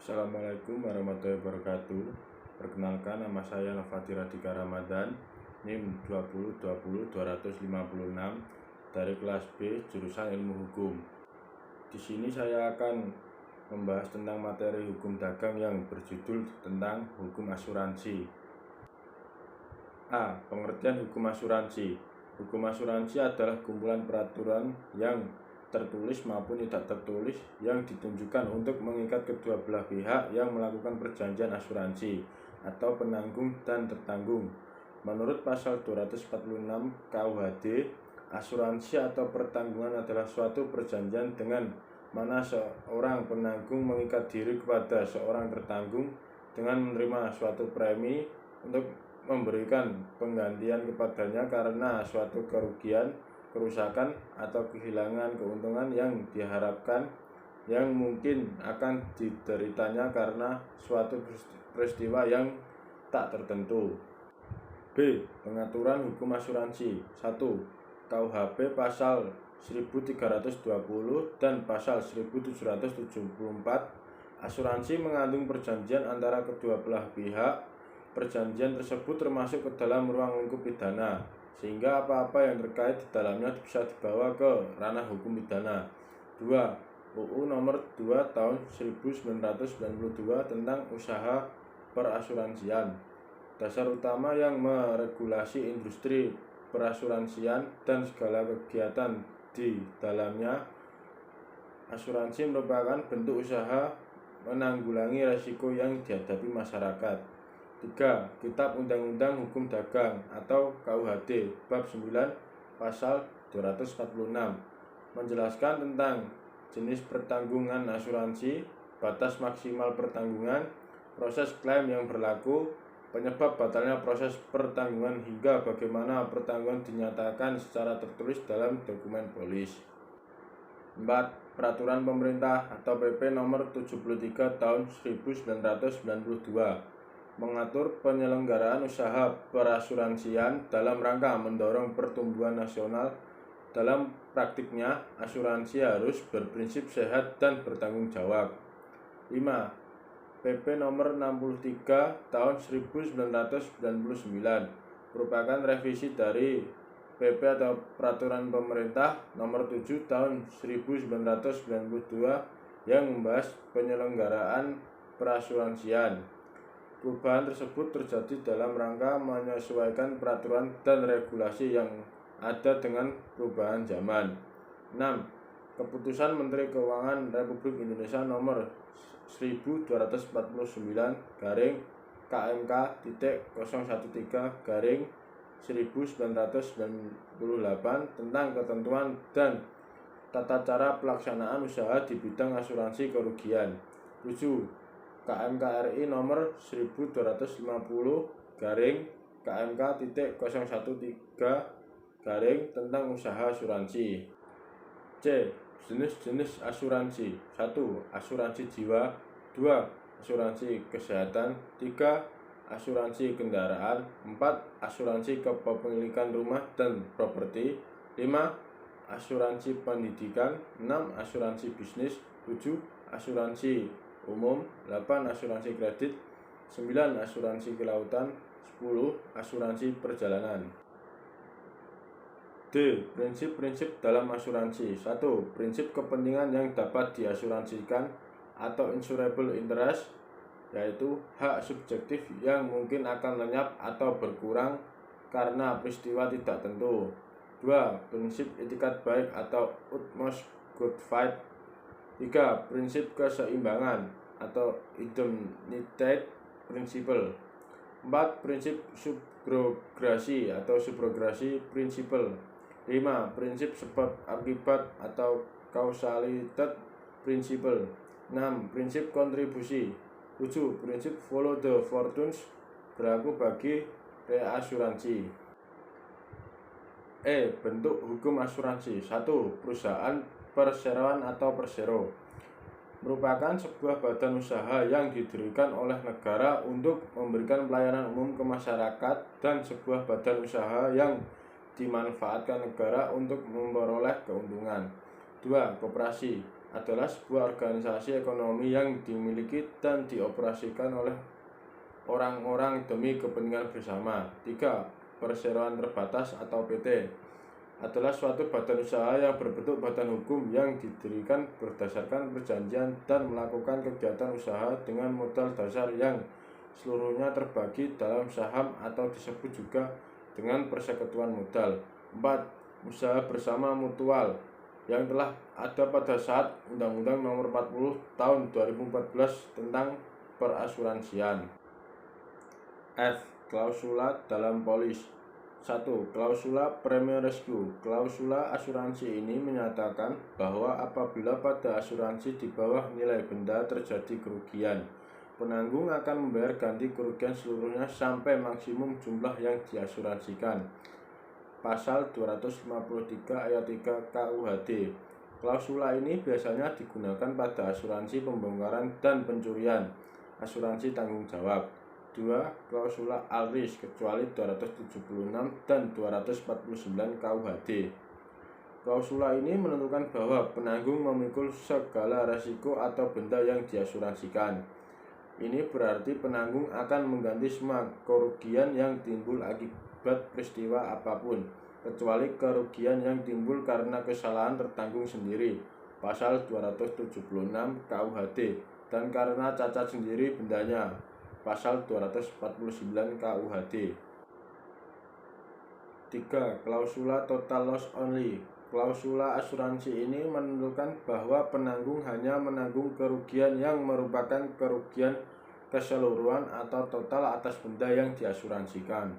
Assalamualaikum warahmatullahi wabarakatuh. Perkenalkan, nama saya Nafati Radika Ramadan, NIM 2020256 dari kelas B jurusan Ilmu Hukum. Di sini saya akan membahas tentang materi hukum dagang yang berjudul tentang hukum asuransi. A. Pengertian hukum asuransi. Hukum asuransi adalah kumpulan peraturan yang tertulis maupun tidak tertulis yang ditunjukkan untuk mengikat kedua belah pihak yang melakukan perjanjian asuransi atau penanggung dan tertanggung. Menurut pasal 246 KUHD, asuransi atau pertanggungan adalah suatu perjanjian dengan mana seorang penanggung mengikat diri kepada seorang tertanggung dengan menerima suatu premi untuk memberikan penggantian kepadanya karena suatu kerugian, kerusakan, atau kehilangan keuntungan yang diharapkan yang mungkin akan dideritanya karena suatu peristiwa yang tak tertentu. B. Pengaturan hukum asuransi. 1. KUHP pasal 1320 dan pasal 1774. Asuransi mengandung perjanjian antara kedua belah pihak. Perjanjian tersebut termasuk ke dalam ruang lingkup pidana, sehingga apa-apa yang terkait di dalamnya bisa dibawa ke ranah hukum pidana. 2. UU Nomor 2 Tahun 1992 tentang usaha perasuransian. Dasar utama yang meregulasi industri perasuransian dan segala kegiatan di dalamnya. Asuransi merupakan bentuk usaha menanggulangi risiko yang dihadapi masyarakat. 3. Kitab Undang-Undang Hukum Dagang atau KUHD Bab 9 Pasal 246 menjelaskan tentang jenis pertanggungan asuransi, batas maksimal pertanggungan, proses klaim yang berlaku, penyebab batalnya proses pertanggungan hingga bagaimana pertanggungan dinyatakan secara tertulis dalam dokumen polis. 4. Peraturan Pemerintah atau PP Nomor 73 Tahun 1992 mengatur penyelenggaraan usaha perasuransian dalam rangka mendorong pertumbuhan nasional. Dalam praktiknya, asuransi harus berprinsip sehat dan bertanggung jawab. 5. PP Nomor 63 Tahun 1999 merupakan revisi dari PP atau Peraturan Pemerintah Nomor 7 Tahun 1992 yang membahas penyelenggaraan perasuransian. Perubahan tersebut terjadi dalam rangka menyesuaikan peraturan dan regulasi yang ada dengan perubahan zaman. 6. Keputusan Menteri Keuangan Republik Indonesia Nomor 12.013-013-1998 tentang ketentuan dan tata cara pelaksanaan usaha di bidang asuransi kerugian. 7. KMK RI Nomor 1250-KMK.013 tentang usaha asuransi. C. Jenis-jenis asuransi. 1. Asuransi jiwa. 2. Asuransi kesehatan. 3. Asuransi kendaraan. 4. Asuransi kepemilikan rumah dan properti. 5. Asuransi pendidikan. 6. Asuransi bisnis. 7. Asuransi umum. 8. Asuransi kredit. 9. Asuransi kelautan. 10. Asuransi perjalanan. D. Prinsip-prinsip dalam asuransi. 1. Prinsip kepentingan yang dapat diasuransikan atau insurable interest, yaitu hak subjektif yang mungkin akan lenyap atau berkurang karena peristiwa tidak tentu. 2. Prinsip etikat baik atau utmost good faith. 3. Prinsip keseimbangan atau idoneity principle. 4. Prinsip subrogasi atau subrogasi principle. 5. Prinsip sebab akibat atau causality principle. 6. Prinsip kontribusi. 7. Prinsip follow the fortunes berlaku bagi reasuransi. E. Bentuk hukum asuransi. 1. Perusahaan perseroan atau persero merupakan sebuah badan usaha yang didirikan oleh negara untuk memberikan pelayanan umum ke masyarakat dan sebuah badan usaha yang dimanfaatkan negara untuk memperoleh keuntungan. 2. Koperasi adalah sebuah organisasi ekonomi yang dimiliki dan dioperasikan oleh orang-orang demi kepentingan bersama. 3. Perseroan terbatas atau PT adalah suatu badan usaha yang berbentuk badan hukum yang didirikan berdasarkan perjanjian dan melakukan kegiatan usaha dengan modal dasar yang seluruhnya terbagi dalam saham atau disebut juga dengan persekutuan modal. 4. Usaha bersama mutual yang telah ada pada saat Undang-Undang Nomor 40 Tahun 2014 tentang perasuransian. F. Klausula dalam polis. 1. Klausula premium rescue. Klausula asuransi ini menyatakan bahwa apabila pada asuransi di bawah nilai benda terjadi kerugian, penanggung akan membayar ganti kerugian seluruhnya sampai maksimum jumlah yang diasuransikan. Pasal 253 ayat 3 KUHD. Klausula ini biasanya digunakan pada asuransi pembongkaran dan pencurian, asuransi tanggung jawab. 2. Klausula all risk kecuali 276 dan 249 KUHD. Klausula ini menentukan bahwa penanggung memikul segala resiko atau benda yang diasuransikan. Ini berarti penanggung akan mengganti semua kerugian yang timbul akibat peristiwa apapun, kecuali kerugian yang timbul karena kesalahan tertanggung sendiri, pasal 276 KUHD, dan karena cacat sendiri bendanya, pasal 249 KUHD. 3. Klausula total loss only. Klausula asuransi ini menentukan bahwa penanggung hanya menanggung kerugian yang merupakan kerugian keseluruhan atau total atas benda yang diasuransikan.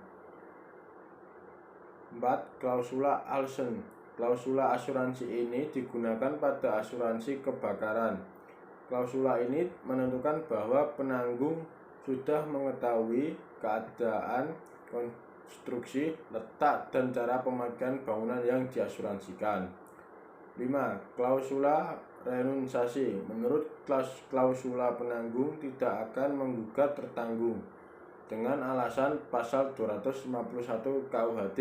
4. Klausula Alsen. Klausula asuransi ini digunakan pada asuransi kebakaran. Klausula ini menentukan bahwa penanggung sudah mengetahui keadaan konstruksi, letak, dan cara pemakaian bangunan yang diasuransikan. 5. Klausula renunsiasi. Menurut klausula penanggung tidak akan menggugat tertanggung dengan alasan pasal 251 KUHD,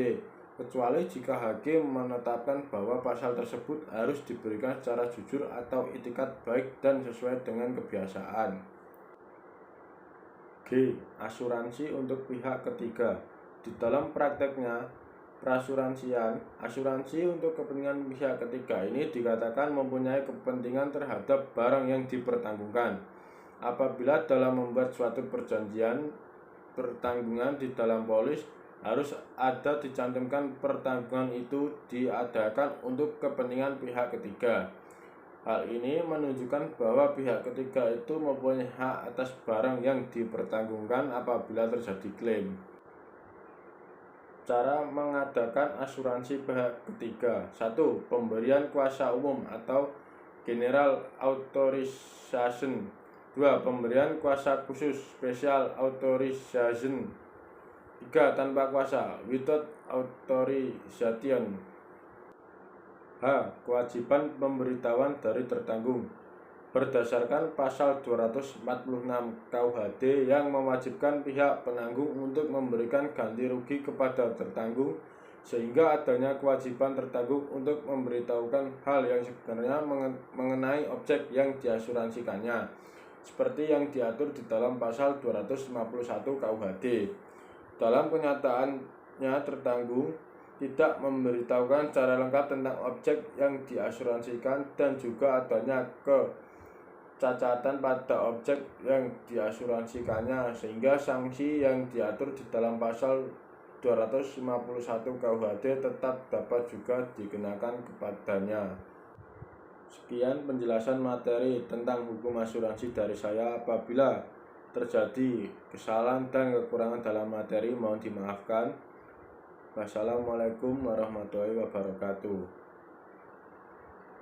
kecuali jika hakim menetapkan bahwa pasal tersebut harus diberikan secara jujur atau itikat baik dan sesuai dengan kebiasaan. G. Asuransi untuk pihak ketiga. Di dalam prakteknya perasuransian, asuransi untuk kepentingan pihak ketiga ini dikatakan mempunyai kepentingan terhadap barang yang dipertanggungkan. Apabila dalam membuat suatu perjanjian pertanggungan di dalam polis, harus ada dicantumkan pertanggungan itu diadakan untuk kepentingan pihak ketiga. Hal ini menunjukkan bahwa pihak ketiga itu mempunyai hak atas barang yang dipertanggungkan apabila terjadi klaim. Cara mengadakan asuransi pihak ketiga. 1. Pemberian kuasa umum atau general authorization. 2. Pemberian kuasa khusus special authorization. 3. Tanpa kuasa without authorization. H. Kewajiban pemberitahuan dari tertanggung. Berdasarkan pasal 246 KUHD yang mewajibkan pihak penanggung untuk memberikan ganti rugi kepada tertanggung, sehingga adanya kewajiban tertanggung untuk memberitahukan hal yang sebenarnya mengenai objek yang diasuransikannya, seperti yang diatur di dalam pasal 251 KUHD. Dalam kenyataannya tertanggung tidak memberitahukan secara lengkap tentang objek yang diasuransikan dan juga adanya kecacatan pada objek yang diasuransikannya, sehingga sanksi yang diatur di dalam pasal 251 KUHD tetap dapat juga dikenakan kepadanya. Sekian penjelasan materi tentang hukum asuransi dari saya. Apabila terjadi kesalahan dan kekurangan dalam materi, mohon dimaafkan. Wassalamualaikum warahmatullahi wabarakatuh.